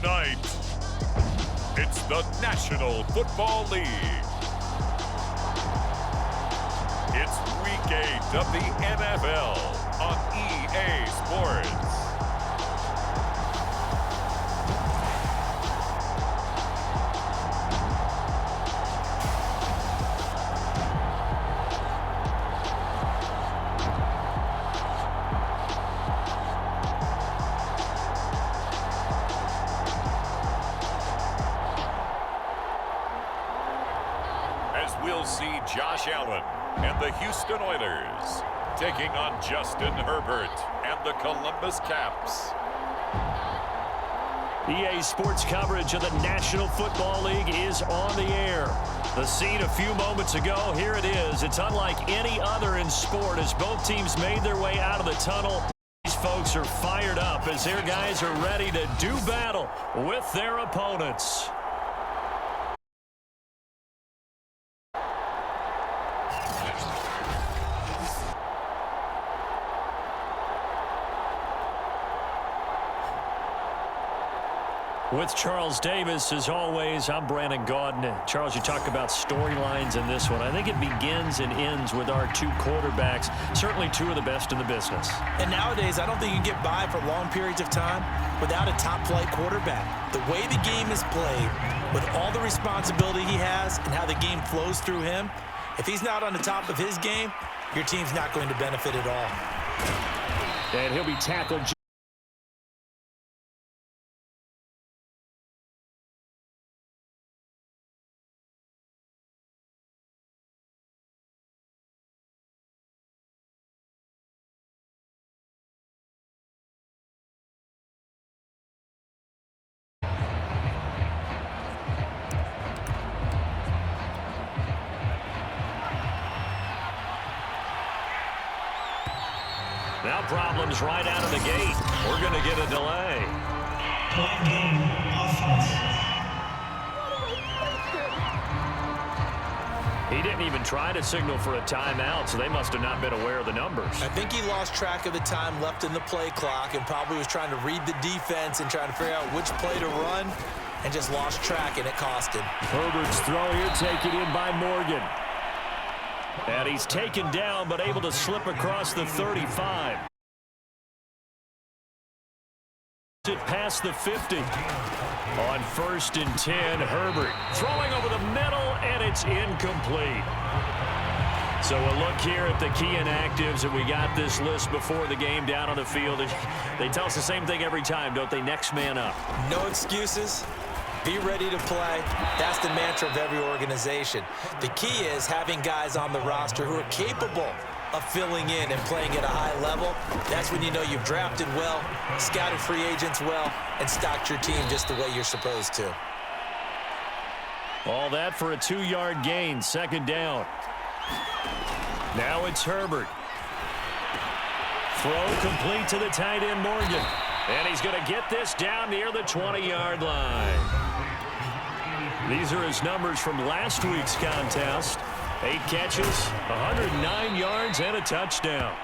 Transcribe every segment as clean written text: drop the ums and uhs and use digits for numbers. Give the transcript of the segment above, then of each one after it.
Tonight, it's the National Football League. It's Week 8 of the NFL on EA Sports. We'll see Josh Allen and the Houston Oilers taking on Justin Herbert and the Columbus Caps. EA Sports coverage of the National Football League is on the air. The scene a few moments ago, here it is. It's unlike any other in sport as both teams made their way out of the tunnel. These folks are fired up as their guys are ready to do battle with their opponents. With Charles Davis, as always, I'm Brandon Gaudin. Charles, you talk about storylines in this one. I think it begins and ends with our two quarterbacks, certainly two of the best in the business. And nowadays, I don't think you can get by for long periods of time without a top-flight quarterback. The way the game is played, with all the responsibility he has and how the game flows through him, if he's not on the top of his game, your team's not going to benefit at all. And he'll be tackled. Now problems right out of the gate. We're going to get a delay. Game offense. He didn't even try to signal for a timeout, so they must have not been aware of the numbers. I think he lost track of the time left in the play clock and probably was trying to read the defense and trying to figure out which play to run and just lost track, and it cost him. Herbert's throw here taken in by Morgan. And he's taken down, but able to slip across the 35. It past the 50. On 1st and 10, Herbert throwing over the middle, and it's incomplete. So a look here at the key inactives, and we got this list before the game down on the field. They tell us the same thing every time, don't they? Next man up. No excuses. Be ready to play. That's the mantra of every organization. The key is having guys on the roster who are capable of filling in and playing at a high level. That's when you know you've drafted well, scouted free agents well, and stocked your team just the way you're supposed to. All that for a 2-yard gain, 2nd down. Now it's Herbert. Throw complete to the tight end, Morgan. And he's going to get this down near the 20-yard line. These are his numbers from last week's contest. 8 catches, 109 yards, and a touchdown.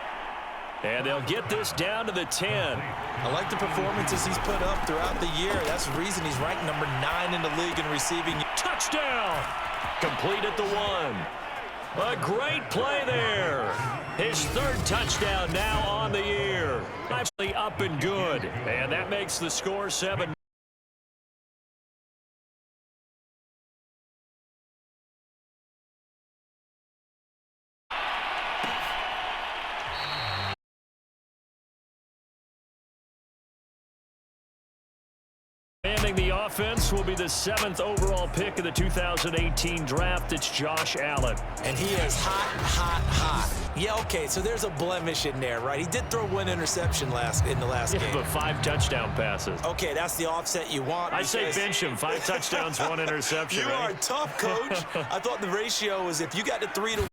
And they'll get this down to the 10. I like the performances he's put up throughout the year. That's the reason he's ranked number 9 in the league in receiving. Touchdown! Complete at the 1. A great play there. His 3rd touchdown now on the year. Actually up and good. And that makes the score 7. The offense will be the 7th overall pick of the 2018 draft. It's Josh Allen. And he is hot, hot, hot. Yeah, okay, so there's a blemish in there, right? He did throw 1 interception in the last game. But 5 touchdown passes. Okay, that's the offset you want. I say bench him. 5 touchdowns, 1 interception. You are tough, coach. I thought the ratio was if you got the 3 to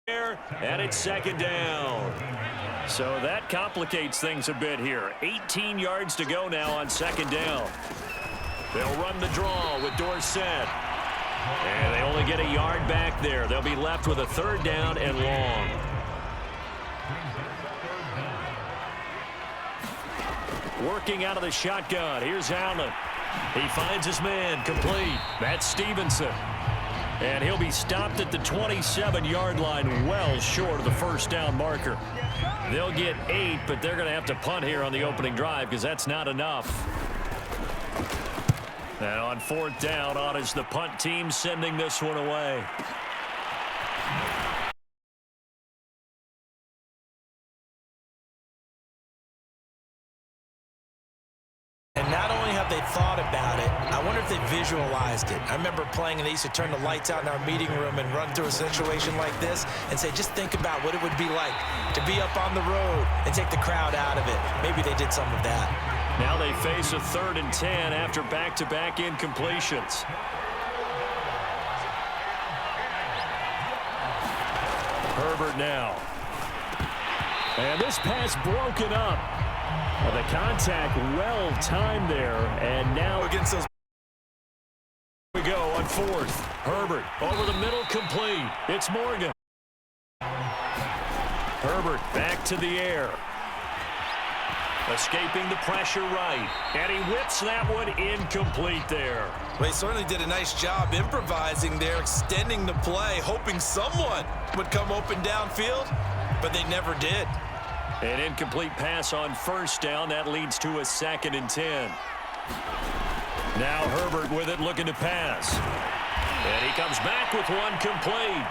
1. And it's 2nd down. So that complicates things a bit here. 18 yards to go now on 2nd down. They'll run the draw with Dorsett. And they only get a yard back there. They'll be left with a 3rd down and long. Working out of the shotgun. Here's Allen. He finds his man, complete. That's Stevenson. And he'll be stopped at the 27-yard line, well short of the first down marker. They'll get 8, but they're going to have to punt here on the opening drive because that's not enough. And on 4th down, on is the punt team sending this one away. And not only have they thought about it, I wonder if they visualized it. I remember playing and they used to turn the lights out in our meeting room and run through a situation like this and say, just think about what it would be like to be up on the road and take the crowd out of it. Maybe they did some of that. Now they face a 3rd and 10 after back-to-back incompletions. Herbert now. And this pass broken up. Well, the contact well timed there, and now Against those. we go on 4th. Herbert over the middle, complete. It's Morgan. Herbert back to the air. Escaping the pressure right. And he whips that one incomplete there. Well, he certainly did a nice job improvising there, extending the play, hoping someone would come open downfield, but they never did. An incomplete pass on 1st down. That leads to a 2nd and 10. Now Herbert with it, looking to pass. And he comes back with one complete.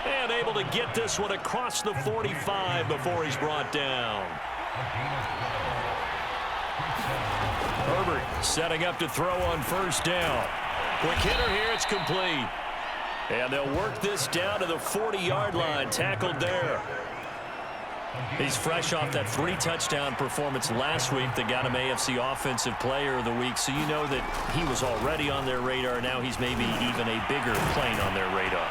And able to get this one across the 45 before he's brought down. Herbert setting up to throw on 1st down. Quick hitter here, it's complete. And they'll work this down to the 40-yard line, tackled there. He's fresh off that 3-touchdown performance last week that got him AFC Offensive Player of the Week, so you know that he was already on their radar. Now he's maybe even a bigger plane on their radar.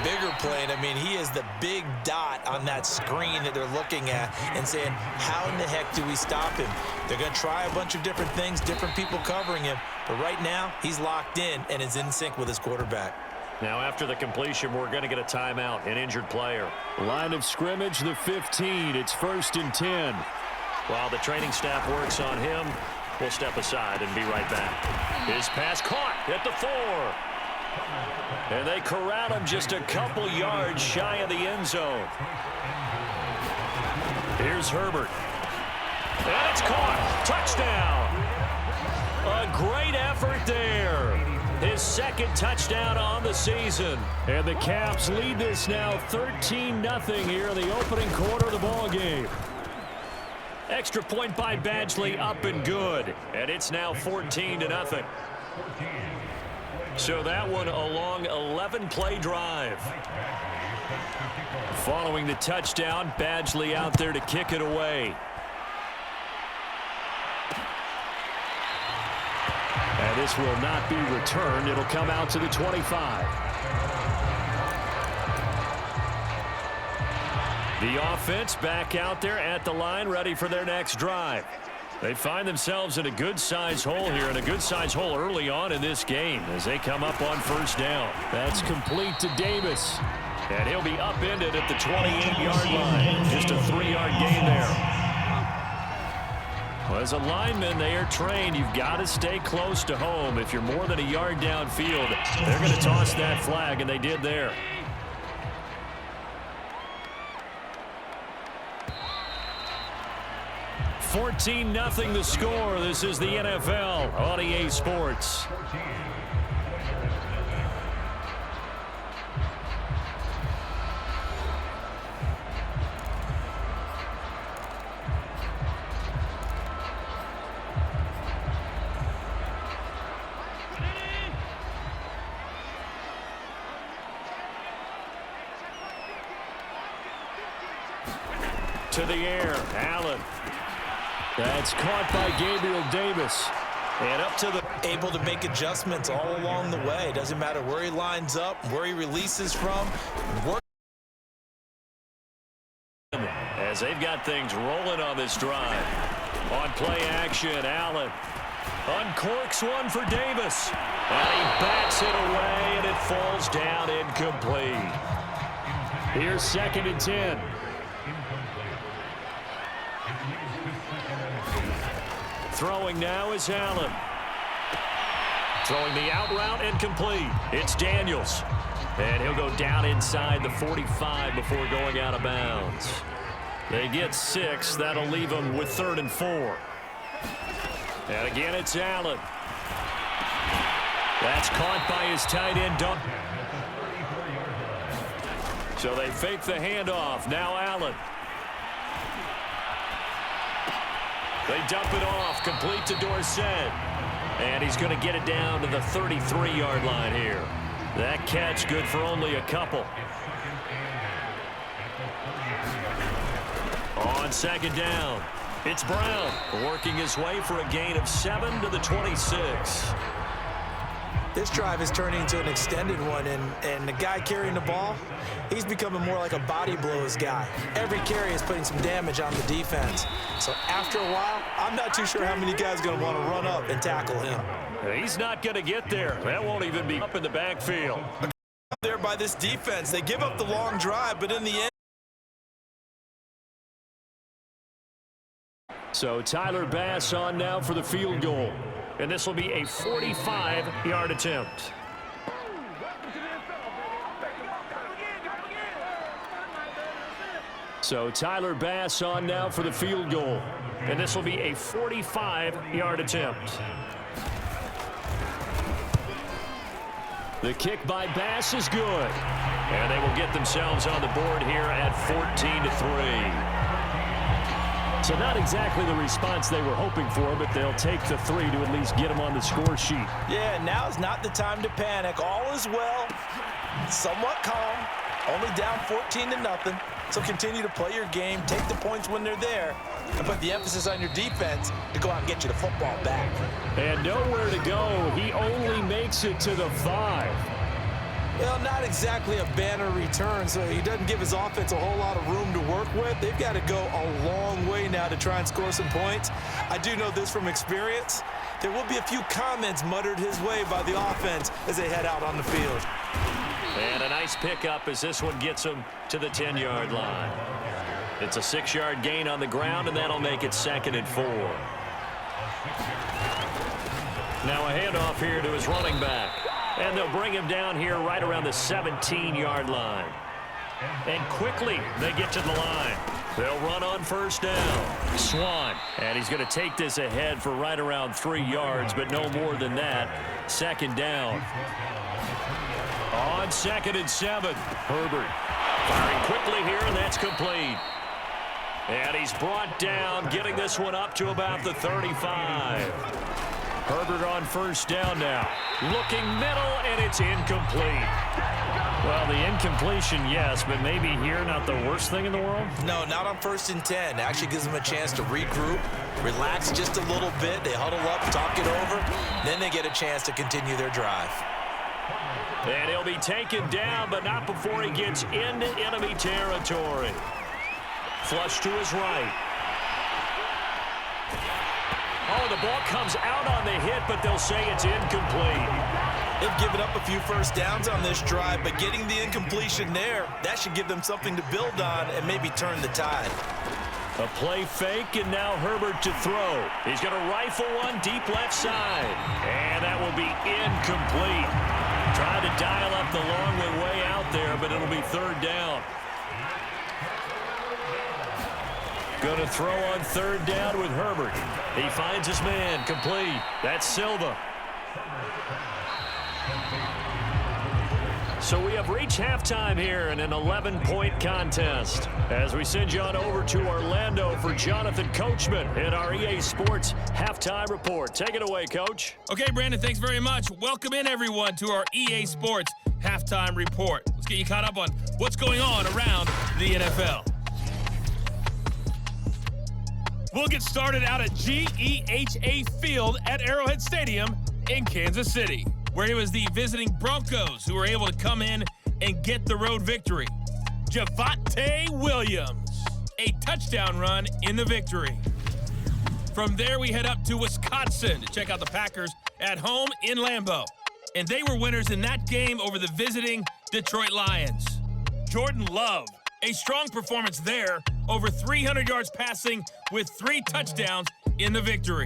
Bigger plane. I mean, he is the big dot on that screen that they're looking at and saying, how in the heck do we stop him? They're going to try a bunch of different things, different people covering him, but right now he's locked in and is in sync with his quarterback. Now after the completion, we're going to get a timeout, an injured player. Line of scrimmage, the 15. It's 1st and 10. While the training staff works on him, we'll step aside and be right back. His pass caught at the 4. And they corral him just a couple yards shy of the end zone. Here's Herbert. And it's caught. Touchdown. A great effort there. His 2nd touchdown on the season. And the Caps lead this now 13-0 here in the opening quarter of the ball game. Extra point by Badgley, up and good. And it's now 14-0. So that one a long 11-play drive. Following the touchdown, Badgley out there to kick it away. And this will not be returned. It'll come out to the 25. The offense back out there at the line, ready for their next drive. They find themselves in a good-sized hole here, and a good-sized hole early on in this game as they come up on 1st down. That's complete to Davis. And he'll be upended at the 28-yard line. Just a 3-yard gain there. Well, as a lineman, they are trained. You've got to stay close to home. If you're more than a yard downfield, they're going to toss that flag, and they did there. $14-0 the score. This is the NFL on EA Sports. To the air, Allen. That's caught by Gabriel Davis. And up to the... Able to make adjustments all along the way. Doesn't matter where he lines up, where he releases from. As they've got things rolling on this drive. On play action, Allen uncorks one for Davis. And he bats it away, and it falls down incomplete. Here's 2nd and 10. Throwing now is Allen. Throwing the out route and complete. It's Daniels. And he'll go down inside the 45 before going out of bounds. They get 6. That'll leave them with 3rd and 4. And again, it's Allen. That's caught by his tight end. So they fake the handoff. Now Allen. They dump it off. Complete to Dorsett. And he's going to get it down to the 33-yard line here. That catch good for only a couple. On 2nd down, it's Brown working his way for a gain of 7 to the 26. This drive is turning into an extended one, and the guy carrying the ball, he's becoming more like a body blows guy. Every carry is putting some damage on the defense. So after a while, I'm not too sure how many guys are going to want to run up and tackle him. He's not going to get there. That won't even be up in the backfield. There by this defense, they give up the long drive, but in the end. So Tyler Bass on now for the field goal. And this will be a 45-yard attempt. So Tyler Bass on now for the field goal. And this will be a 45-yard attempt. The kick by Bass is good. And they will get themselves on the board here at 14-3. So not exactly the response they were hoping for, but they'll take the 3 to at least get them on the score sheet. Yeah, now is not the time to panic. All is well, somewhat calm, only down 14-0. So continue to play your game, take the points when they're there, and put the emphasis on your defense to go out and get you the football back. And nowhere to go. He only makes it to the 5. Well, not exactly a banner return, so he doesn't give his offense a whole lot of room to work with. They've got to go a long way now to try and score some points. I do know this from experience. There will be a few comments muttered his way by the offense as they head out on the field. And a nice pickup as this one gets him to the 10-yard line. It's a 6-yard gain on the ground, and that'll make it 2nd and 4. Now a handoff here to his running back. And they'll bring him down here right around the 17-yard line. And quickly they get to the line. They'll run on 1st down. Swan. And he's going to take this ahead for right around 3 yards, but no more than that. 2nd down. On 2nd and 7. Herbert firing quickly here, and that's complete. And he's brought down, getting this one up to about the 35. Herbert on 1st down now. Looking middle, and it's incomplete. Well, the incompletion, yes, but maybe here not the worst thing in the world? No, not on 1st and 10. Actually gives them a chance to regroup, relax just a little bit. They huddle up, talk it over. Then they get a chance to continue their drive. And he'll be taken down, but not before he gets into enemy territory. Flush to his right. Oh, the ball comes out on the hit, but they'll say it's incomplete. They've given up a few 1st downs on this drive, but getting the incompletion there, that should give them something to build on and maybe turn the tide. A play fake, and now Herbert to throw. He's going to rifle one deep left side. And that will be incomplete. Trying to dial up the long way out there, but it'll be 3rd down. Going to throw on 3rd down with Herbert. He finds his man, complete. That's Silva. So we have reached halftime here in an 11-point contest. As we send you on over to Orlando for Jonathan Coachman in our EA Sports Halftime Report. Take it away, Coach. Okay, Brandon, thanks very much. Welcome in, everyone, to our EA Sports Halftime Report. Let's get you caught up on what's going on around the NFL. We'll get started out at GEHA Field at Arrowhead Stadium in Kansas City, where it was the visiting Broncos who were able to come in and get the road victory. Javonte Williams, a touchdown run in the victory. From there, we head up to Wisconsin to check out the Packers at home in Lambeau. And they were winners in that game over the visiting Detroit Lions. Jordan Love, a strong performance there, over 300 yards passing with 3 touchdowns in the victory.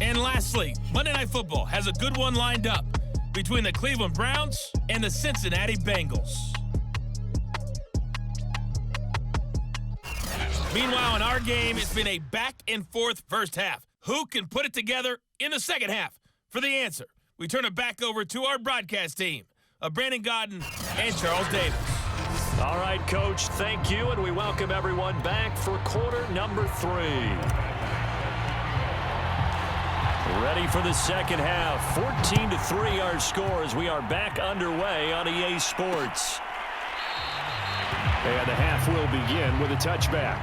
And lastly, Monday Night Football has a good one lined up between the Cleveland Browns and the Cincinnati Bengals. Meanwhile, in our game, it's been a back-and-forth first half. Who can put it together in the second half? For the answer, we turn it back over to our broadcast team of Brandon Godden and Charles Davis. All right, Coach, thank you, and we welcome everyone back for quarter number 3. Ready for the second half. 14-3 our score as we are back underway on EA Sports. And the half will begin with a touchback.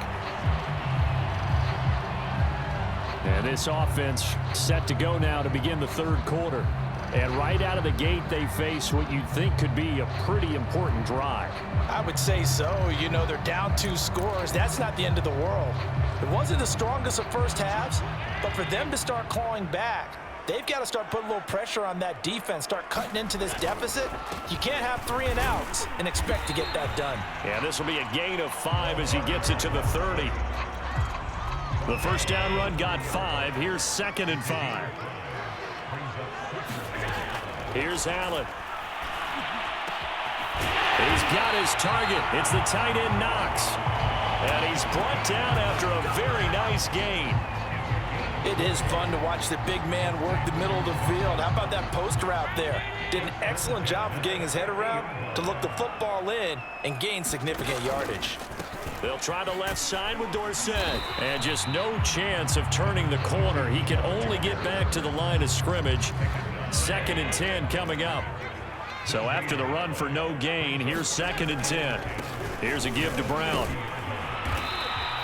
And this offense set to go now to begin the third quarter. And right out of the gate, they face what you'd think could be a pretty important drive. I would say so. You know, they're down 2 scores. That's not the end of the world. It wasn't the strongest of first halves, but for them to start clawing back, they've got to start putting a little pressure on that defense, start cutting into this deficit. You can't have 3 and outs and expect to get that done. Yeah, this will be a gain of 5 as he gets it to the 30. The first down run got 5. Here's 2nd and 5. Here's Allen. He's got his target. It's the tight end Knox. And he's brought down after a very nice gain. It is fun to watch the big man work the middle of the field. How about that post route there? Did an excellent job of getting his head around to look the football in and gain significant yardage. They'll try the left side with Dorsett. And just no chance of turning the corner. He can only get back to the line of scrimmage. 2nd and 10 coming up. So after the run for no gain, here's 2nd and 10. Here's a give to Brown.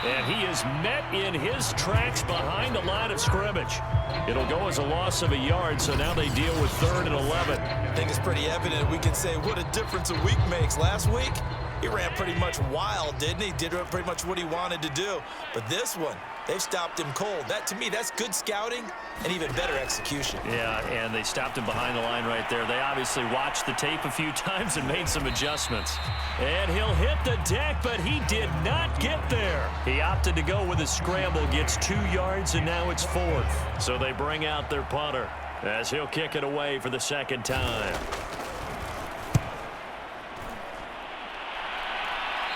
And he is met in his tracks behind the line of scrimmage. It'll go as a loss of a yard, so now they deal with 3rd and 11. I think it's pretty evident. We can say what a difference a week makes. Last week, he ran pretty much wild, didn't he? Did pretty much what he wanted to do. But this one, they've stopped him cold. That, to me, that's good scouting and even better execution. Yeah, and they stopped him behind the line right there. They obviously watched the tape a few times and made some adjustments. And he'll hit the deck, but he did not get there. He opted to go with a scramble, gets 2 yards, and now it's 4th. So they bring out their punter as he'll kick it away for the 2nd time.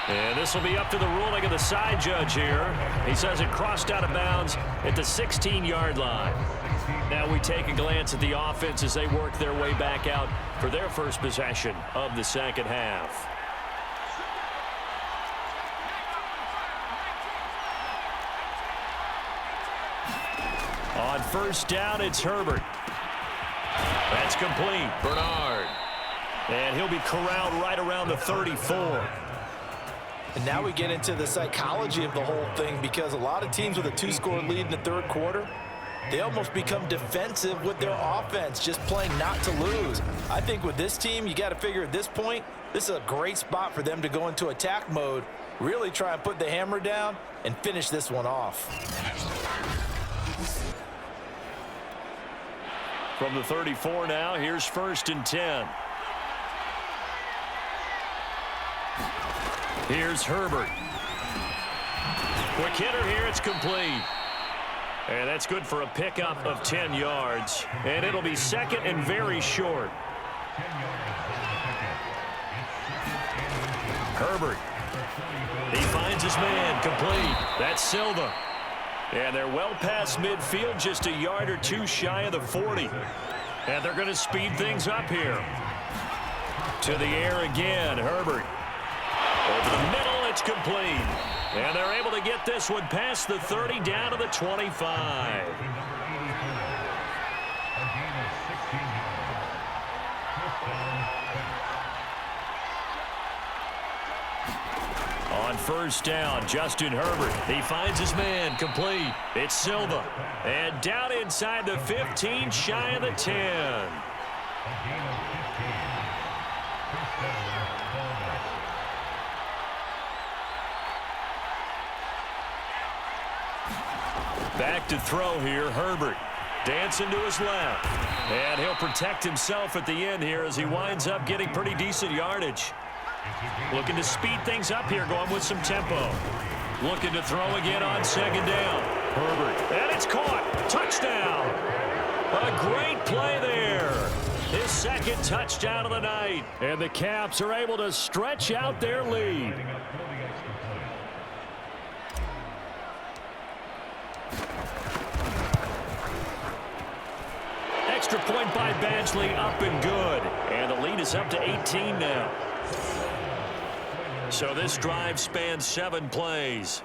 And this will be up to the ruling of the side judge here. He says it crossed out of bounds at the 16-yard line. Now we take a glance at the offense as they work their way back out for their first possession of the second half. On first down, it's Herbert. That's complete. Bernard. And he'll be corralled right around the 34. And now we get into the psychology of the whole thing, because a lot of teams with a 2-score lead in the third quarter, they almost become defensive with their offense, just playing not to lose. I think with this team, you got to figure at this point, this is a great spot for them to go into attack mode, really try and put the hammer down and finish this one off. From the 34 now, here's 1st and 10. Here's Herbert. Quick hitter here, it's complete. And that's good for a pickup of 10 yards. And it'll be 2nd and very short. Herbert. He finds his man, complete. That's Silva. And they're well past midfield, just a yard or 2 shy of the 40. And they're going to speed things up here. To the air again, Herbert. Over the middle, it's complete. And they're able to get this one past the 30 down to the 25. On first down, Justin Herbert. He finds his man, complete. It's Silva. And down inside the 15, shy of the 10. Back to throw here, Herbert. Dancing to his left. And he'll protect himself at the end here as he winds up getting pretty decent yardage. Looking to speed things up here, going with some tempo. Looking to throw again on 2nd down. Herbert, and it's caught. Touchdown. A great play there. His second touchdown of the night. And the Caps are able to stretch out their lead. Extra point by Badgley, up and good. And the lead is up to 18 now. So this drive spans 7 plays.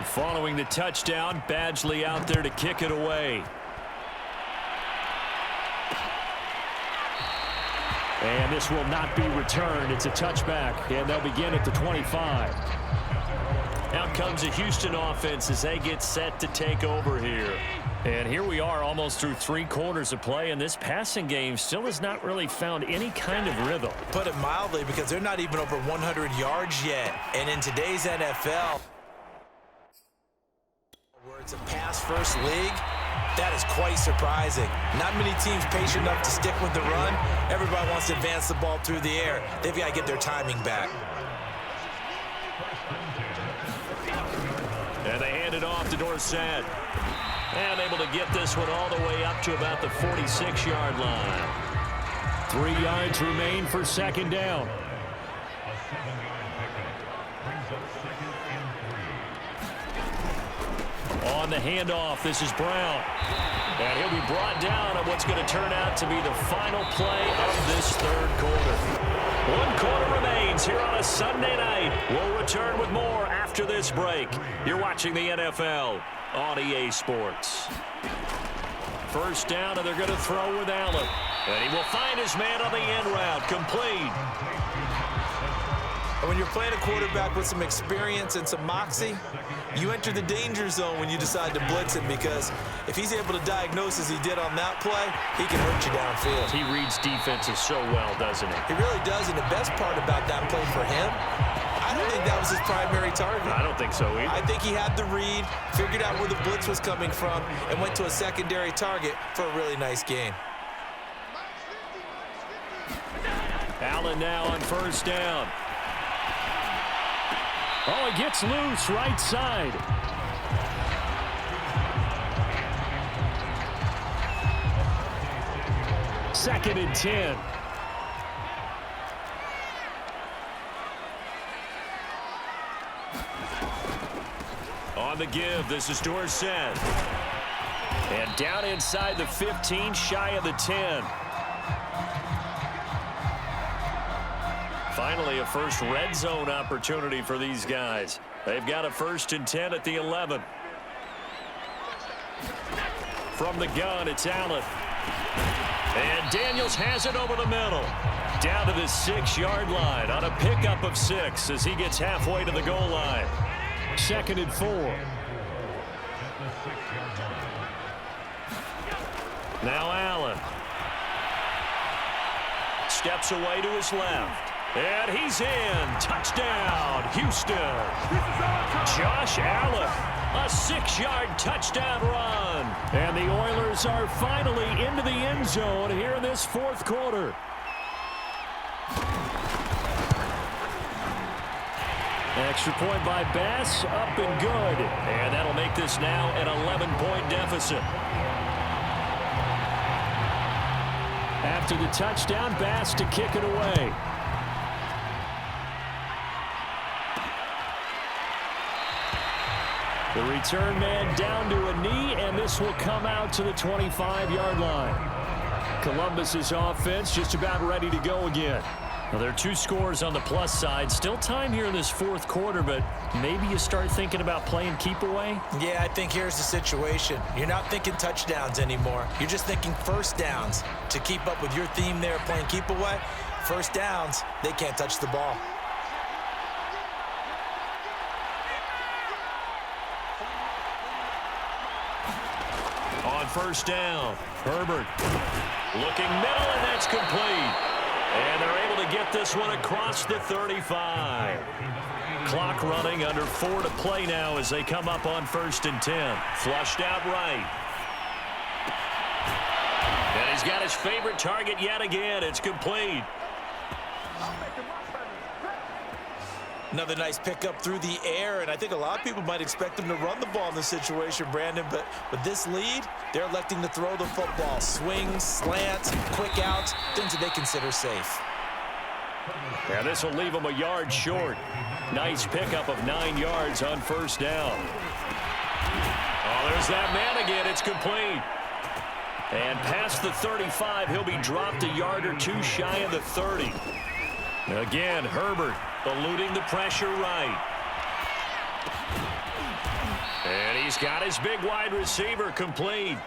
Following the touchdown, Badgley out there to kick it away. And this will not be returned. It's a touchback, and they'll begin at the 25. Out comes the Houston offense as they get set to take over here. And here we are almost through 3 quarters of play, and this passing game still has not really found any kind of rhythm. Put it mildly, because they're not even over 100 yards yet. And in today's NFL, where it's a pass-first league, that is quite surprising. Not many teams patient enough to stick with the run. Everybody wants to advance the ball through the air. They've got to get their timing back. And they hand it off to Dorsett. And able to get this one all the way up to about the 46-yard line. 3 yards remain for second down. On the handoff, this is Brown. And he'll be brought down on what's going to turn out to be the final play of this third quarter. 1 quarter remains here on a Sunday night. We'll return with more after this break. You're watching the NFL on EA Sports. First down, and they're going to throw with Allen. And he will find his man on the end route. Complete. And when you're playing a quarterback with some experience and some moxie, you enter the danger zone when you decide to blitz him, because if he's able to diagnose as he did on that play, he can hurt you downfield. He reads defenses so well, doesn't he? He really does, and the best part about that play for him, I don't think that was his primary target. I don't think so either. I think he had the read, figured out where the blitz was coming from, and went to a secondary target for a really nice gain. Allen now on first down. Oh, he gets loose right side. Second and 10. On the give, this is Dorsett. And down inside the 15, shy of the 10. Finally, a first red zone opportunity for these guys. They've got a 1st and 10 at the 11. From the gun, it's Allen. And Daniels has it over the middle. Down to the 6-yard line on a pickup of 6 as he gets halfway to the goal line. 2nd and 4. Now Allen. Steps away to his left. And he's in. Touchdown, Houston. Josh Allen, a 6-yard touchdown run. And the Oilers are finally into the end zone here in this 4th quarter. Extra point by Bass, up and good. And that'll make this now an 11-point deficit. After the touchdown, Bass to kick it away. The return man down to a knee, and this will come out to the 25-yard line. Columbus's offense just about ready to go again. Well, there are 2 scores on the plus side. Still time here in this 4th quarter, but maybe you start thinking about playing keep away? Yeah, I think here's the situation. You're not thinking touchdowns anymore. You're just thinking first downs. To keep up with your theme there, playing keep away, first downs, they can't touch the ball. On first down, Herbert looking middle, and that's complete. And they're able to get this one across the 35. Clock running, under 4 to play now as they come up on 1st and 10. Flushed out right. And he's got his favorite target yet again. It's complete. Another nice pickup through the air, and I think a lot of people might expect them to run the ball in this situation, Brandon, but with this lead, they're electing to throw the football. Swings, slants, quick outs, things that they consider safe. Yeah, this will leave them a yard short. Nice pickup of 9 yards on first down. Oh, there's that man again. It's complete. And past the 35, he'll be dropped a yard or two shy of the 30. Again, Herbert eluding the pressure right. And he's got his big wide receiver complete.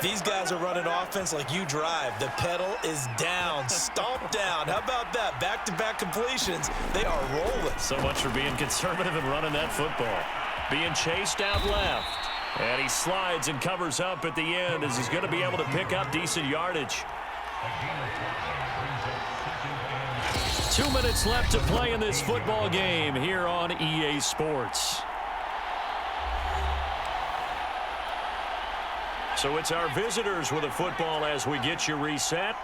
These guys are running offense like you drive. The pedal is down, stomp down. How about that? Back-to-back completions. They are rolling. So much for being conservative and running that football. Being chased out left. And he slides and covers up at the end as he's going to be able to pick up decent yardage. 2 minutes left to play in this football game here on EA Sports. So it's our visitors with a football as we get you reset.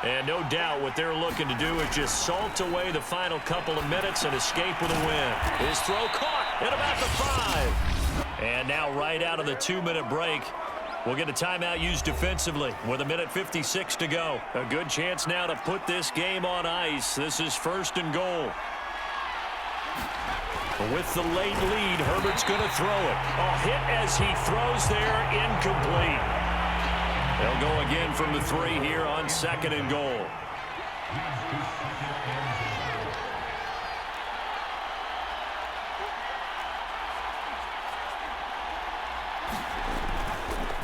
And no doubt what they're looking to do is just salt away the final couple of minutes and escape with a win. His throw caught at about the 5. And now right out of the 2-minute break, we'll get a timeout used defensively with 1:56 to go. A good chance now to put this game on ice. This is 1st and goal. With the late lead, Herbert's going to throw it. A hit as he throws there, incomplete. They'll go again from the 3 here on 2nd and goal.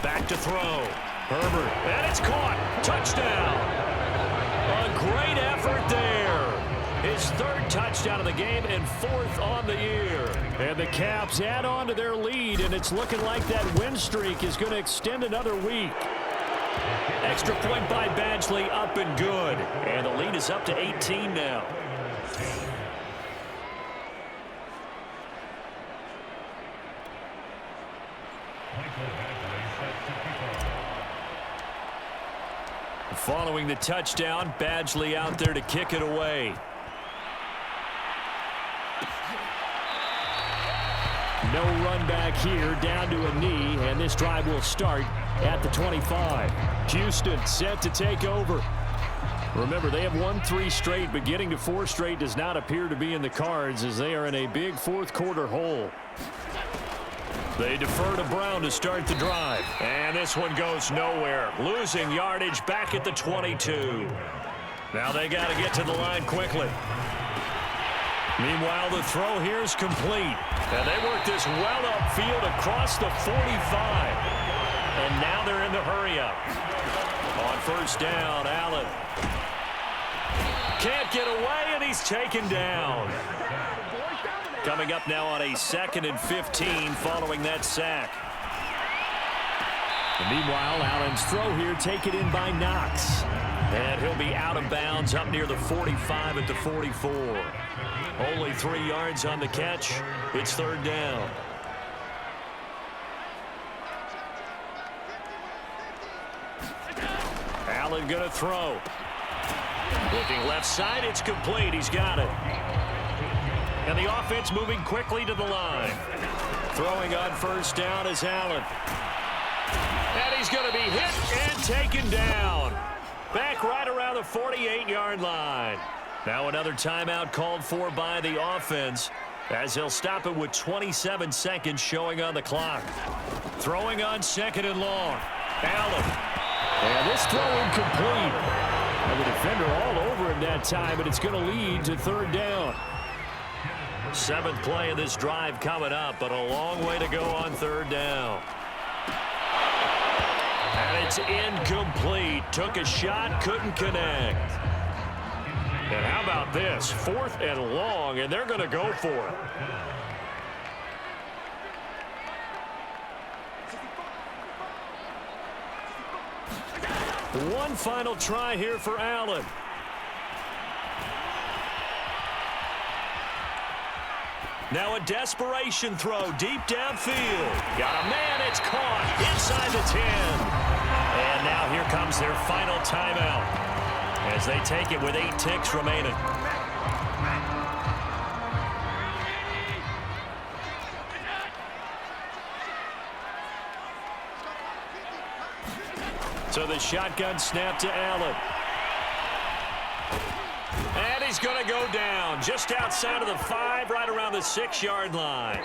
Back to throw. Herbert, and it's caught. Touchdown. A great effort there. His 3rd touchdown of the game and 4th on the year. And the Caps add on to their lead, and it's looking like that win streak is going to extend another week. Extra point by Badgley, up and good. And the lead is up to 18 now. Following the touchdown, Badgley out there to kick it away. No run back here, down to a knee, and this drive will start at the 25. Houston set to take over. Remember, they have won 3 straight, but getting to 4 straight does not appear to be in the cards as they are in a big 4th quarter hole. They defer to Brown to start the drive. And this one goes nowhere. Losing yardage back at the 22. Now they got to get to the line quickly. Meanwhile, the throw here is complete. And they work this well upfield across the 45. And now they're in the hurry-up. On first down, Allen. Can't get away, and he's taken down. Coming up now on a 2nd and 15 following that sack. And meanwhile, Allen's throw here taken in by Knox. And he'll be out of bounds up near the 45 at the 44. Only 3 yards on the catch. It's 3rd down. Allen going to throw. Looking left side, it's complete. He's got it. And the offense moving quickly to the line. Throwing on first down is Allen. And he's going to be hit and taken down. Back right around the 48-yard line. Now another timeout called for by the offense as they'll stop it with 27 seconds showing on the clock. Throwing on 2nd and long. Allen. And this throw incomplete. And the defender all over him that time, but it's going to lead to 3rd down. 7th play of this drive coming up, but a long way to go on 3rd down. And it's incomplete. Took a shot, couldn't connect. And how about this? 4th and long, and they're going to go for it. One final try here for Allen. Now a desperation throw deep downfield. Got a man, it's caught inside the 10. And now here comes their final timeout as they take it with 8 ticks remaining. So the shotgun snap to Allen. And he's going to go down just outside of the 5, right around the 6-yard line.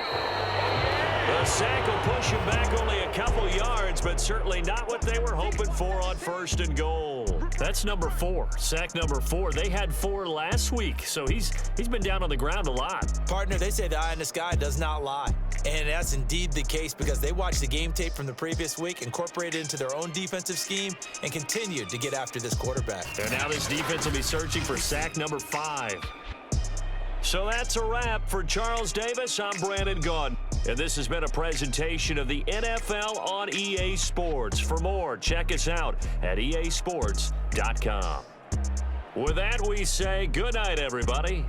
The sack will push him back only a couple yards, but certainly not what they were hoping for on 1st and goal. That's number 4, sack number 4. They had 4 last week, so he's been down on the ground a lot. Partner, they say the eye in the sky does not lie. And that's indeed the case because they watched the game tape from the previous week, incorporated it into their own defensive scheme, and continued to get after this quarterback. And now this defense will be searching for sack number 5. So that's a wrap for Charles Davis. I'm Brandon Gaudin. And this has been a presentation of the NFL on EA Sports. For more, check us out at easports.com. With that, we say good night, everybody.